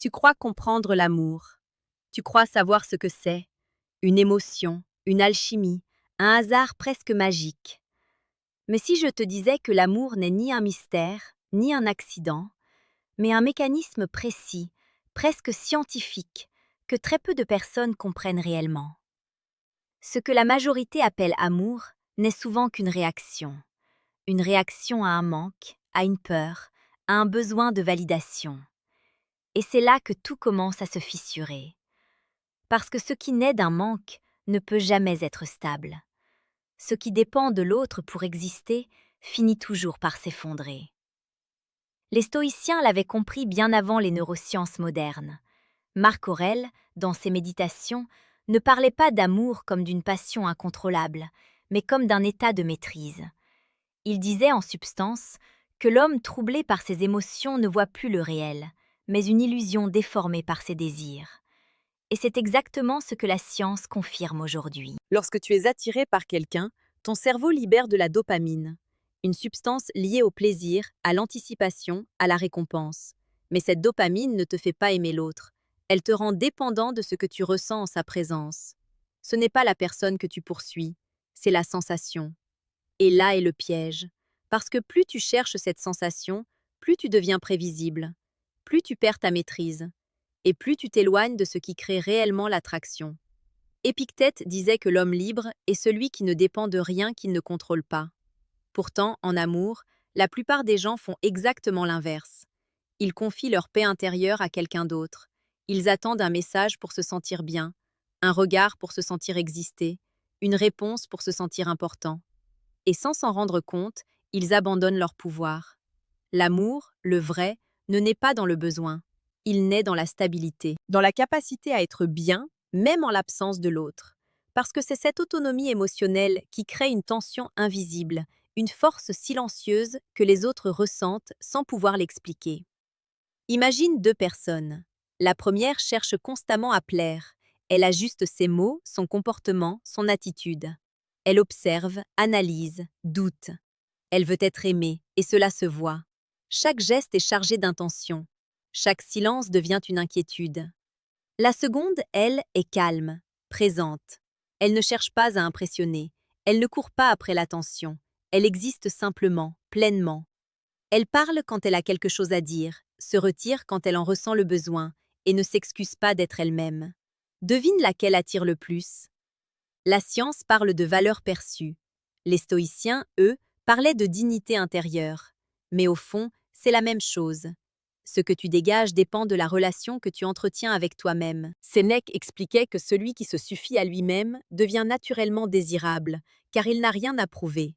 Tu crois comprendre l'amour. Tu crois savoir ce que c'est. Une émotion, une alchimie, un hasard presque magique. Mais si je te disais que l'amour n'est ni un mystère, ni un accident, mais un mécanisme précis, presque scientifique, que très peu de personnes comprennent réellement. Ce que la majorité appelle amour n'est souvent qu'une réaction. Une réaction à un manque, à une peur, à un besoin de validation. Et c'est là que tout commence à se fissurer. Parce que ce qui naît d'un manque ne peut jamais être stable. Ce qui dépend de l'autre pour exister finit toujours par s'effondrer. Les stoïciens l'avaient compris bien avant les neurosciences modernes. Marc Aurèle, dans ses méditations, ne parlait pas d'amour comme d'une passion incontrôlable, mais comme d'un état de maîtrise. Il disait en substance que l'homme troublé par ses émotions ne voit plus le réel, mais une illusion déformée par ses désirs. Et c'est exactement ce que la science confirme aujourd'hui. Lorsque tu es attiré par quelqu'un, ton cerveau libère de la dopamine, une substance liée au plaisir, à l'anticipation, à la récompense. Mais cette dopamine ne te fait pas aimer l'autre. Elle te rend dépendant de ce que tu ressens en sa présence. Ce n'est pas la personne que tu poursuis, c'est la sensation. Et là est le piège. Parce que plus tu cherches cette sensation, plus tu deviens prévisible, plus tu perds ta maîtrise, et plus tu t'éloignes de ce qui crée réellement l'attraction. Épictète disait que l'homme libre est celui qui ne dépend de rien qu'il ne contrôle pas. Pourtant, en amour, la plupart des gens font exactement l'inverse. Ils confient leur paix intérieure à quelqu'un d'autre. Ils attendent un message pour se sentir bien, un regard pour se sentir exister, une réponse pour se sentir important. Et sans s'en rendre compte, ils abandonnent leur pouvoir. L'amour, le vrai, ne naît pas dans le besoin. Il naît dans la stabilité, dans la capacité à être bien, même en l'absence de l'autre. Parce que c'est cette autonomie émotionnelle qui crée une tension invisible, une force silencieuse que les autres ressentent sans pouvoir l'expliquer. Imagine deux personnes. La première cherche constamment à plaire. Elle ajuste ses mots, son comportement, son attitude. Elle observe, analyse, doute. Elle veut être aimée, et cela se voit. Chaque geste est chargé d'intention. Chaque silence devient une inquiétude. La seconde, elle, est calme, présente. Elle ne cherche pas à impressionner. Elle ne court pas après l'attention. Elle existe simplement, pleinement. Elle parle quand elle a quelque chose à dire, se retire quand elle en ressent le besoin, et ne s'excuse pas d'être elle-même. Devine laquelle attire le plus. La science parle de valeur perçue. Les stoïciens, eux, parlaient de dignité intérieure. Mais au fond, c'est la même chose. Ce que tu dégages dépend de la relation que tu entretiens avec toi-même. Sénèque expliquait que celui qui se suffit à lui-même devient naturellement désirable, car il n'a rien à prouver.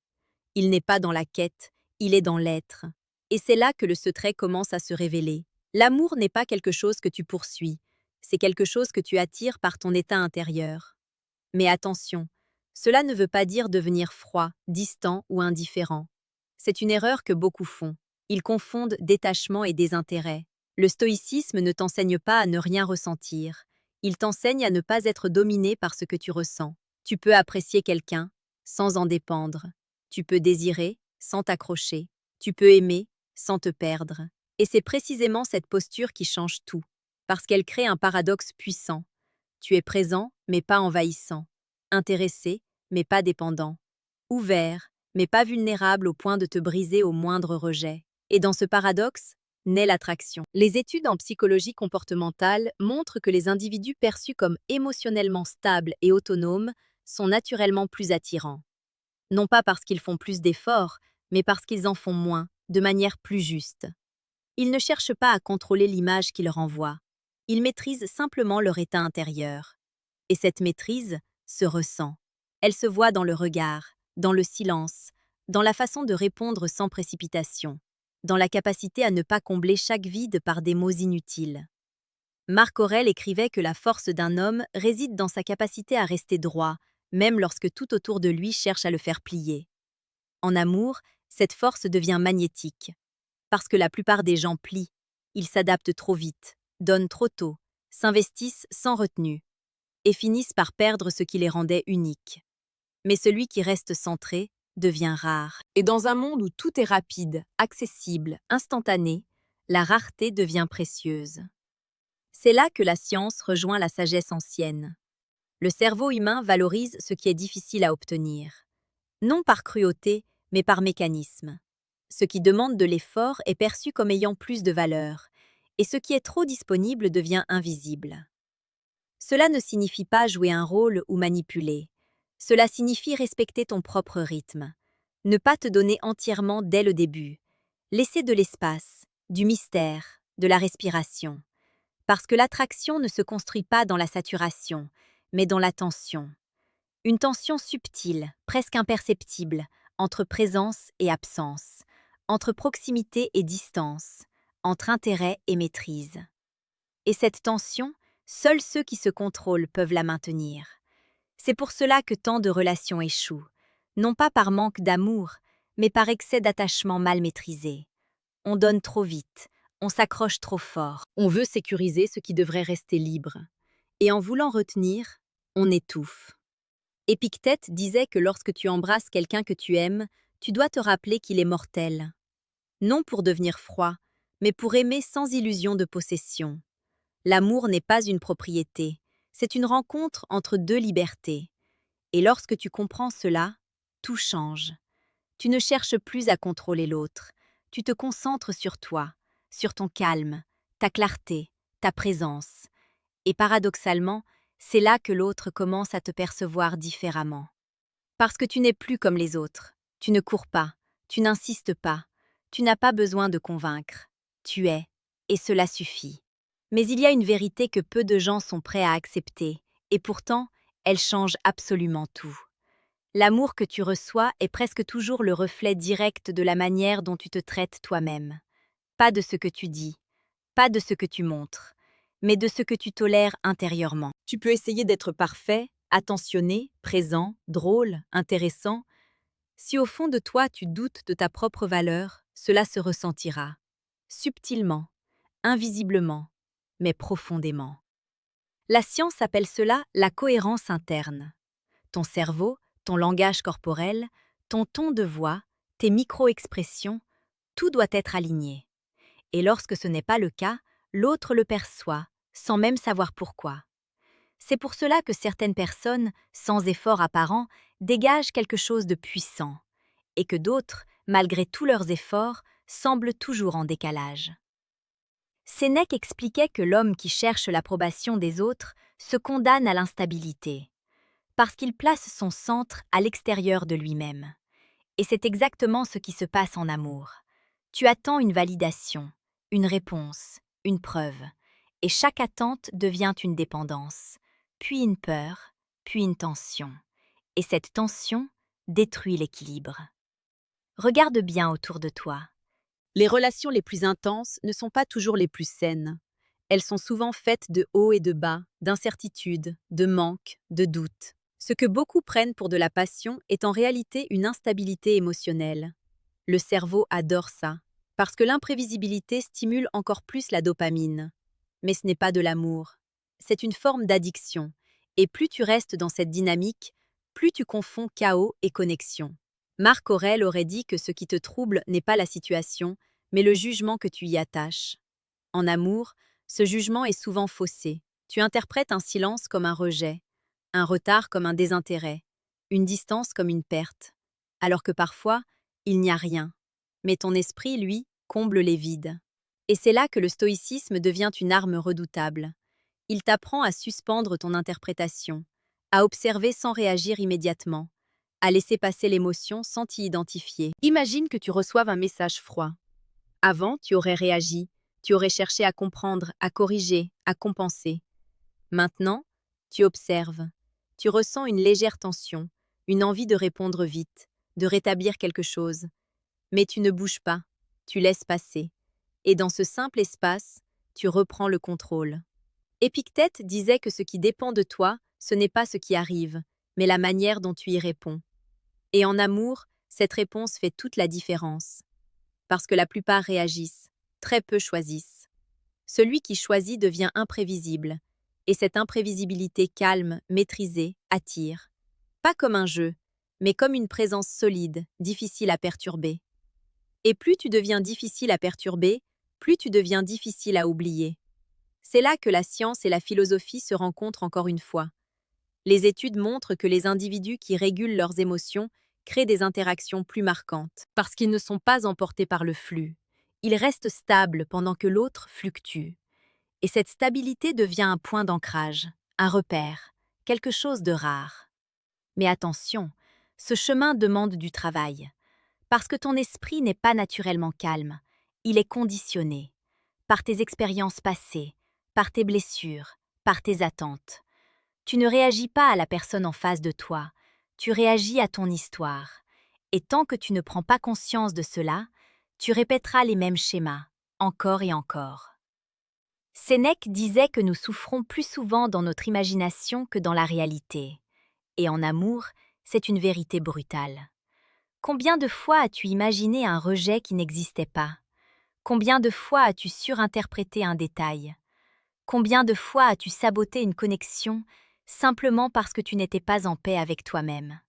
Il n'est pas dans la quête, il est dans l'être. Et c'est là que le secret commence à se révéler. L'amour n'est pas quelque chose que tu poursuis, c'est quelque chose que tu attires par ton état intérieur. Mais attention, cela ne veut pas dire devenir froid, distant ou indifférent. C'est une erreur que beaucoup font. Ils confondent détachement et désintérêt. Le stoïcisme ne t'enseigne pas à ne rien ressentir. Il t'enseigne à ne pas être dominé par ce que tu ressens. Tu peux apprécier quelqu'un sans en dépendre. Tu peux désirer sans t'accrocher. Tu peux aimer sans te perdre. Et c'est précisément cette posture qui change tout, parce qu'elle crée un paradoxe puissant. Tu es présent, mais pas envahissant. Intéressé, mais pas dépendant. Ouvert, mais pas vulnérable au point de te briser au moindre rejet. Et dans ce paradoxe, naît l'attraction. Les études en psychologie comportementale montrent que les individus perçus comme émotionnellement stables et autonomes sont naturellement plus attirants. Non pas parce qu'ils font plus d'efforts, mais parce qu'ils en font moins, de manière plus juste. Ils ne cherchent pas à contrôler l'image qu'ils renvoient. Ils maîtrisent simplement leur état intérieur. Et cette maîtrise se ressent. Elle se voit dans le regard, dans le silence, dans la façon de répondre sans précipitation, dans la capacité à ne pas combler chaque vide par des mots inutiles. Marc Aurèle écrivait que la force d'un homme réside dans sa capacité à rester droit, même lorsque tout autour de lui cherche à le faire plier. En amour, cette force devient magnétique. Parce que la plupart des gens plient, ils s'adaptent trop vite, donnent trop tôt, s'investissent sans retenue, et finissent par perdre ce qui les rendait uniques. Mais celui qui reste centré devient rare. Et dans un monde où tout est rapide, accessible, instantané, la rareté devient précieuse. C'est là que la science rejoint la sagesse ancienne. Le cerveau humain valorise ce qui est difficile à obtenir. Non par cruauté, mais par mécanisme. Ce qui demande de l'effort est perçu comme ayant plus de valeur, et ce qui est trop disponible devient invisible. Cela ne signifie pas jouer un rôle ou manipuler. Cela signifie respecter ton propre rythme. Ne pas te donner entièrement dès le début. Laisser de l'espace, du mystère, de la respiration. Parce que l'attraction ne se construit pas dans la saturation, mais dans la tension. Une tension subtile, presque imperceptible, entre présence et absence, entre proximité et distance, entre intérêt et maîtrise. Et cette tension, seuls ceux qui se contrôlent peuvent la maintenir. C'est pour cela que tant de relations échouent, non pas par manque d'amour, mais par excès d'attachement mal maîtrisé. On donne trop vite, on s'accroche trop fort, on veut sécuriser ce qui devrait rester libre. Et en voulant retenir, on étouffe. Épictète disait que lorsque tu embrasses quelqu'un que tu aimes, tu dois te rappeler qu'il est mortel. Non pour devenir froid, mais pour aimer sans illusion de possession. L'amour n'est pas une propriété, c'est une rencontre entre deux libertés. Et lorsque tu comprends cela, tout change. Tu ne cherches plus à contrôler l'autre, tu te concentres sur toi, sur ton calme, ta clarté, ta présence. Et paradoxalement, c'est là que l'autre commence à te percevoir différemment. Parce que tu n'es plus comme les autres. Tu ne cours pas, tu n'insistes pas, tu n'as pas besoin de convaincre. Tu es, et cela suffit. Mais il y a une vérité que peu de gens sont prêts à accepter, et pourtant, elle change absolument tout. L'amour que tu reçois est presque toujours le reflet direct de la manière dont tu te traites toi-même. Pas de ce que tu dis, pas de ce que tu montres, mais de ce que tu tolères intérieurement. Tu peux essayer d'être parfait, attentionné, présent, drôle, intéressant. Si au fond de toi tu doutes de ta propre valeur, cela se ressentira. Subtilement, invisiblement, mais profondément. La science appelle cela la cohérence interne. Ton cerveau, ton langage corporel, ton ton de voix, tes micro-expressions, tout doit être aligné. Et lorsque ce n'est pas le cas, l'autre le perçoit, sans même savoir pourquoi. C'est pour cela que certaines personnes, sans effort apparent, dégagent quelque chose de puissant, et que d'autres, malgré tous leurs efforts, semblent toujours en décalage. Sénèque expliquait que l'homme qui cherche l'approbation des autres se condamne à l'instabilité, parce qu'il place son centre à l'extérieur de lui-même. Et c'est exactement ce qui se passe en amour. Tu attends une validation, une réponse, une preuve, et chaque attente devient une dépendance, puis une peur, puis une tension. Et cette tension détruit l'équilibre. Regarde bien autour de toi. Les relations les plus intenses ne sont pas toujours les plus saines. Elles sont souvent faites de hauts et de bas, d'incertitudes, de manques, de doutes. Ce que beaucoup prennent pour de la passion est en réalité une instabilité émotionnelle. Le cerveau adore ça, parce que l'imprévisibilité stimule encore plus la dopamine. Mais ce n'est pas de l'amour. C'est une forme d'addiction. Et plus tu restes dans cette dynamique, plus tu confonds chaos et connexion. Marc Aurèle aurait dit que ce qui te trouble n'est pas la situation, mais le jugement que tu y attaches. En amour, ce jugement est souvent faussé. Tu interprètes un silence comme un rejet, un retard comme un désintérêt, une distance comme une perte, alors que parfois, il n'y a rien. Mais ton esprit, lui, comble les vides. Et c'est là que le stoïcisme devient une arme redoutable. Il t'apprend à suspendre ton interprétation, à observer sans réagir immédiatement, à laisser passer l'émotion sans t'y identifier. Imagine que tu reçoives un message froid. Avant, tu aurais réagi, tu aurais cherché à comprendre, à corriger, à compenser. Maintenant, tu observes. Tu ressens une légère tension, une envie de répondre vite, de rétablir quelque chose. Mais tu ne bouges pas, tu laisses passer. Et dans ce simple espace, tu reprends le contrôle. Épictète disait que ce qui dépend de toi, ce n'est pas ce qui arrive, mais la manière dont tu y réponds. Et en amour, cette réponse fait toute la différence. Parce que la plupart réagissent, très peu choisissent. Celui qui choisit devient imprévisible, et cette imprévisibilité calme, maîtrisée, attire. Pas comme un jeu, mais comme une présence solide, difficile à perturber. Et plus tu deviens difficile à perturber, plus tu deviens difficile à oublier. C'est là que la science et la philosophie se rencontrent encore une fois. Les études montrent que les individus qui régulent leurs émotions créent des interactions plus marquantes, parce qu'ils ne sont pas emportés par le flux. Ils restent stables pendant que l'autre fluctue. Et cette stabilité devient un point d'ancrage, un repère, quelque chose de rare. Mais attention, ce chemin demande du travail, parce que ton esprit n'est pas naturellement calme, il est conditionné par tes expériences passées, par tes blessures, par tes attentes. Tu ne réagis pas à la personne en face de toi, tu réagis à ton histoire. Et tant que tu ne prends pas conscience de cela, tu répéteras les mêmes schémas, encore et encore. Sénèque disait que nous souffrons plus souvent dans notre imagination que dans la réalité. Et en amour, c'est une vérité brutale. Combien de fois as-tu imaginé un rejet qui n'existait pas? Combien de fois as-tu surinterprété un détail? Combien de fois as-tu saboté une connexion simplement parce que tu n'étais pas en paix avec toi-même?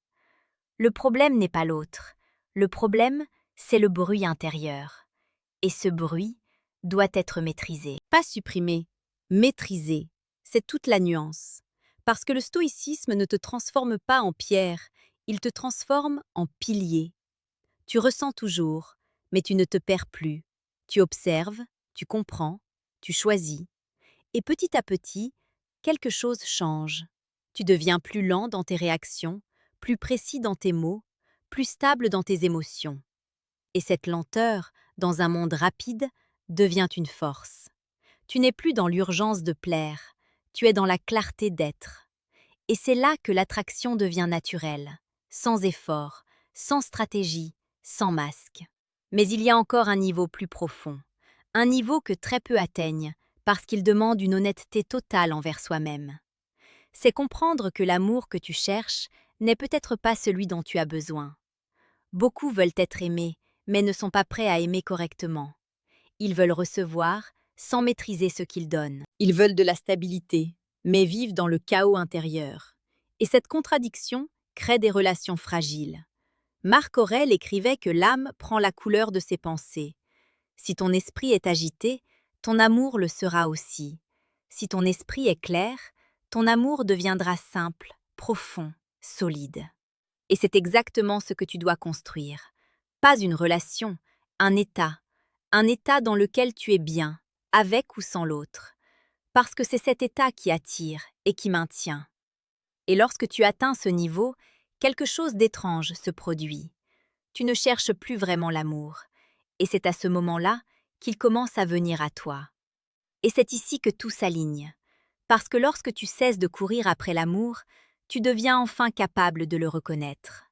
Le problème n'est pas l'autre. Le problème, c'est le bruit intérieur. Et ce bruit doit être maîtrisé. Pas supprimé, maîtrisé. C'est toute la nuance. Parce que le stoïcisme ne te transforme pas en pierre, il te transforme en pilier. Tu ressens toujours, mais tu ne te perds plus. Tu observes, tu comprends, tu choisis. Et petit à petit, quelque chose change. Tu deviens plus lent dans tes réactions, plus précis dans tes mots, plus stable dans tes émotions. Et cette lenteur, dans un monde rapide, devient une force. Tu n'es plus dans l'urgence de plaire, tu es dans la clarté d'être. Et c'est là que l'attraction devient naturelle, sans effort, sans stratégie, sans masque. Mais il y a encore un niveau plus profond, un niveau que très peu atteignent, parce qu'il demande une honnêteté totale envers soi-même. C'est comprendre que l'amour que tu cherches n'est peut-être pas celui dont tu as besoin. Beaucoup veulent être aimés, mais ne sont pas prêts à aimer correctement. Ils veulent recevoir, sans maîtriser ce qu'ils donnent. Ils veulent de la stabilité, mais vivent dans le chaos intérieur. Et cette contradiction crée des relations fragiles. Marc Aurèle écrivait que l'âme prend la couleur de ses pensées. Si ton esprit est agité, ton amour le sera aussi. Si ton esprit est clair, ton amour deviendra simple, profond, solide. Et c'est exactement ce que tu dois construire. Pas une relation, un état dans lequel tu es bien, avec ou sans l'autre. Parce que c'est cet état qui attire et qui maintient. Et lorsque tu atteins ce niveau, quelque chose d'étrange se produit. Tu ne cherches plus vraiment l'amour. Et c'est à ce moment-là qu'il commence à venir à toi. Et c'est ici que tout s'aligne. Parce que lorsque tu cesses de courir après l'amour, tu deviens enfin capable de le reconnaître.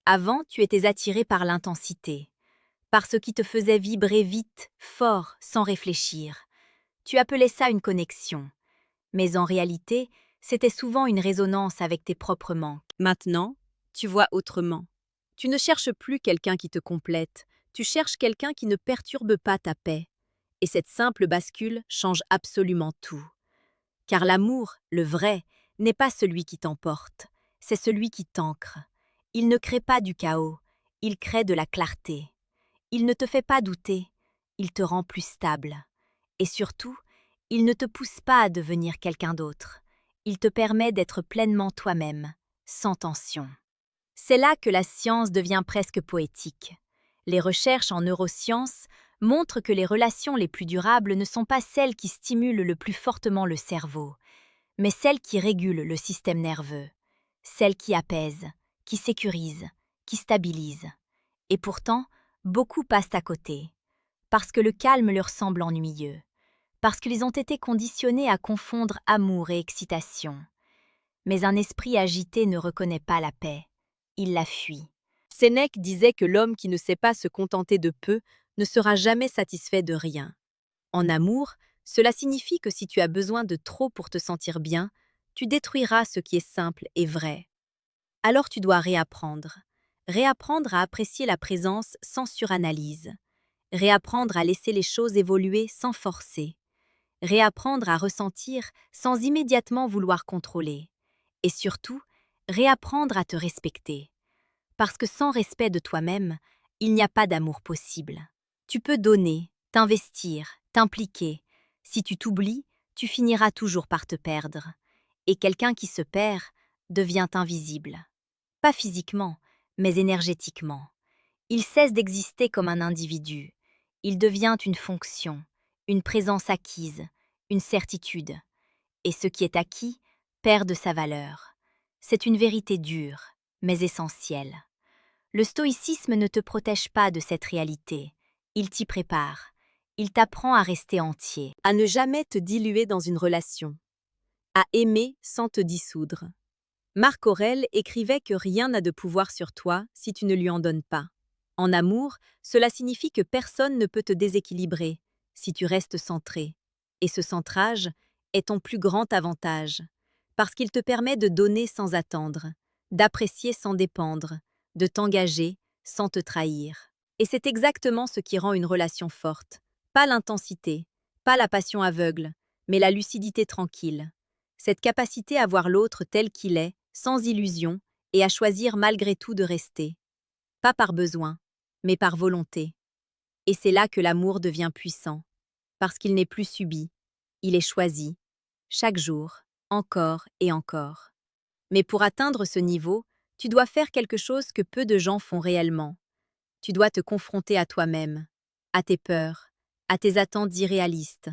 Avant, tu étais attiré par l'intensité, par ce qui te faisait vibrer vite, fort, sans réfléchir. Tu appelais ça une connexion. Mais en réalité, c'était souvent une résonance avec tes propres manques. Maintenant, tu vois autrement. Tu ne cherches plus quelqu'un qui te complète, tu cherches quelqu'un qui ne perturbe pas ta paix. Et cette simple bascule change absolument tout. Car l'amour, le vrai, n'est pas celui qui t'emporte, c'est celui qui t'ancre. Il ne crée pas du chaos, il crée de la clarté. Il ne te fait pas douter, il te rend plus stable. Et surtout, il ne te pousse pas à devenir quelqu'un d'autre. Il te permet d'être pleinement toi-même, sans tension. C'est là que la science devient presque poétique. Les recherches en neurosciences montrent que les relations les plus durables ne sont pas celles qui stimulent le plus fortement le cerveau, mais celles qui régulent le système nerveux, celles qui apaisent, qui sécurisent, qui stabilisent. Et pourtant, beaucoup passent à côté, parce que le calme leur semble ennuyeux, parce qu'ils ont été conditionnés à confondre amour et excitation. Mais un esprit agité ne reconnaît pas la paix, il la fuit. Sénèque disait que l'homme qui ne sait pas se contenter de peu ne sera jamais satisfait de rien. En amour, cela signifie que si tu as besoin de trop pour te sentir bien, tu détruiras ce qui est simple et vrai. Alors tu dois réapprendre. Réapprendre à apprécier la présence sans suranalyse. Réapprendre à laisser les choses évoluer sans forcer. Réapprendre à ressentir sans immédiatement vouloir contrôler. Et surtout, réapprendre à te respecter. Parce que sans respect de toi-même, il n'y a pas d'amour possible. Tu peux donner, t'investir, t'impliquer. Si tu t'oublies, tu finiras toujours par te perdre. Et quelqu'un qui se perd devient invisible. Pas physiquement, mais énergétiquement. Il cesse d'exister comme un individu. Il devient une fonction, une présence acquise, une certitude. Et ce qui est acquis perd de sa valeur. C'est une vérité dure, mais essentielle. Le stoïcisme ne te protège pas de cette réalité. Il t'y prépare. Il t'apprend à rester entier. À ne jamais te diluer dans une relation. À aimer sans te dissoudre. Marc Aurèle écrivait que rien n'a de pouvoir sur toi si tu ne lui en donnes pas. En amour, cela signifie que personne ne peut te déséquilibrer si tu restes centré. Et ce centrage est ton plus grand avantage, parce qu'il te permet de donner sans attendre, d'apprécier sans dépendre, de t'engager sans te trahir. Et c'est exactement ce qui rend une relation forte. Pas l'intensité, pas la passion aveugle, mais la lucidité tranquille. Cette capacité à voir l'autre tel qu'il est, sans illusion, et à choisir malgré tout de rester. Pas par besoin, mais par volonté. Et c'est là que l'amour devient puissant, parce qu'il n'est plus subi, il est choisi, chaque jour, encore et encore. Mais pour atteindre ce niveau, tu dois faire quelque chose que peu de gens font réellement. Tu dois te confronter à toi-même, à tes peurs, à tes attentes irréalistes,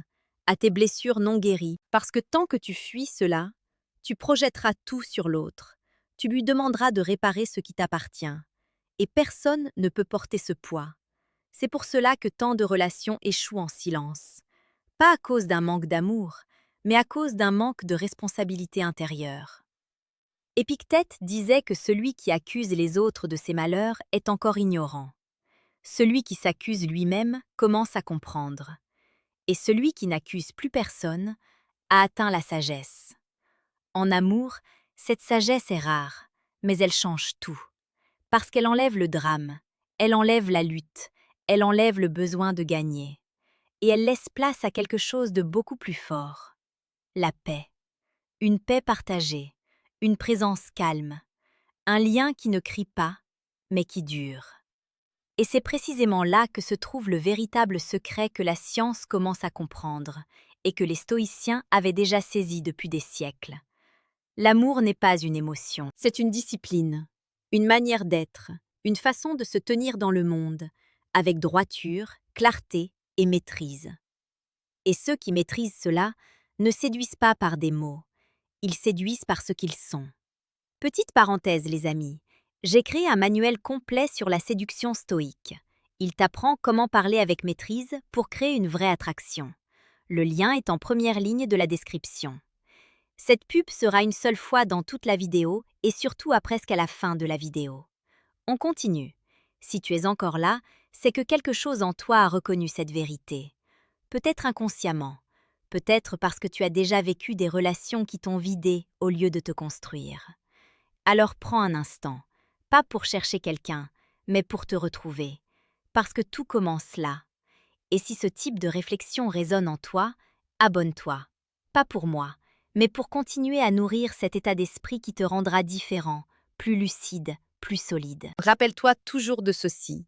à tes blessures non guéries, parce que tant que tu fuis cela, tu projetteras tout sur l'autre, tu lui demanderas de réparer ce qui t'appartient, et personne ne peut porter ce poids. C'est pour cela que tant de relations échouent en silence. Pas à cause d'un manque d'amour, mais à cause d'un manque de responsabilité intérieure. Épictète disait que celui qui accuse les autres de ses malheurs est encore ignorant. Celui qui s'accuse lui-même commence à comprendre. Et celui qui n'accuse plus personne a atteint la sagesse. En amour, cette sagesse est rare, mais elle change tout. Parce qu'elle enlève le drame, elle enlève la lutte, elle enlève le besoin de gagner. Et elle laisse place à quelque chose de beaucoup plus fort. La paix. Une paix partagée, une présence calme, un lien qui ne crie pas, mais qui dure. Et c'est précisément là que se trouve le véritable secret que la science commence à comprendre et que les stoïciens avaient déjà saisi depuis des siècles. L'amour n'est pas une émotion, c'est une discipline, une manière d'être, une façon de se tenir dans le monde, avec droiture, clarté et maîtrise. Et ceux qui maîtrisent cela ne séduisent pas par des mots, ils séduisent par ce qu'ils sont. Petite parenthèse, les amis, j'ai créé un manuel complet sur la séduction stoïque. Il t'apprend comment parler avec maîtrise pour créer une vraie attraction. Le lien est en première ligne de la description. Cette pub sera une seule fois dans toute la vidéo et surtout à presque à la fin de la vidéo. On continue. Si tu es encore là, c'est que quelque chose en toi a reconnu cette vérité. Peut-être inconsciemment, peut-être parce que tu as déjà vécu des relations qui t'ont vidé au lieu de te construire. Alors prends un instant, pas pour chercher quelqu'un, mais pour te retrouver, parce que tout commence là. Et si ce type de réflexion résonne en toi, abonne-toi. Pas pour moi, mais pour continuer à nourrir cet état d'esprit qui te rendra différent, plus lucide, plus solide. Rappelle-toi toujours de ceci.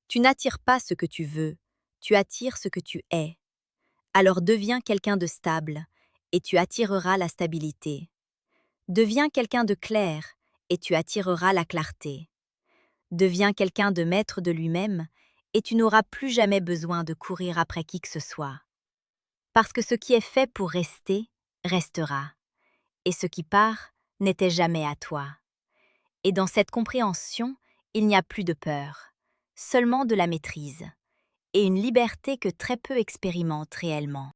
Tu n'attires pas ce que tu veux, tu attires ce que tu es. Alors deviens quelqu'un de stable, et tu attireras la stabilité. Deviens quelqu'un de clair, et tu attireras la clarté. Deviens quelqu'un de maître de lui-même, et tu n'auras plus jamais besoin de courir après qui que ce soit. Parce que ce qui est fait pour rester, restera. Et ce qui part n'était jamais à toi. Et dans cette compréhension, il n'y a plus de peur, seulement de la maîtrise, et une liberté que très peu expérimentent réellement.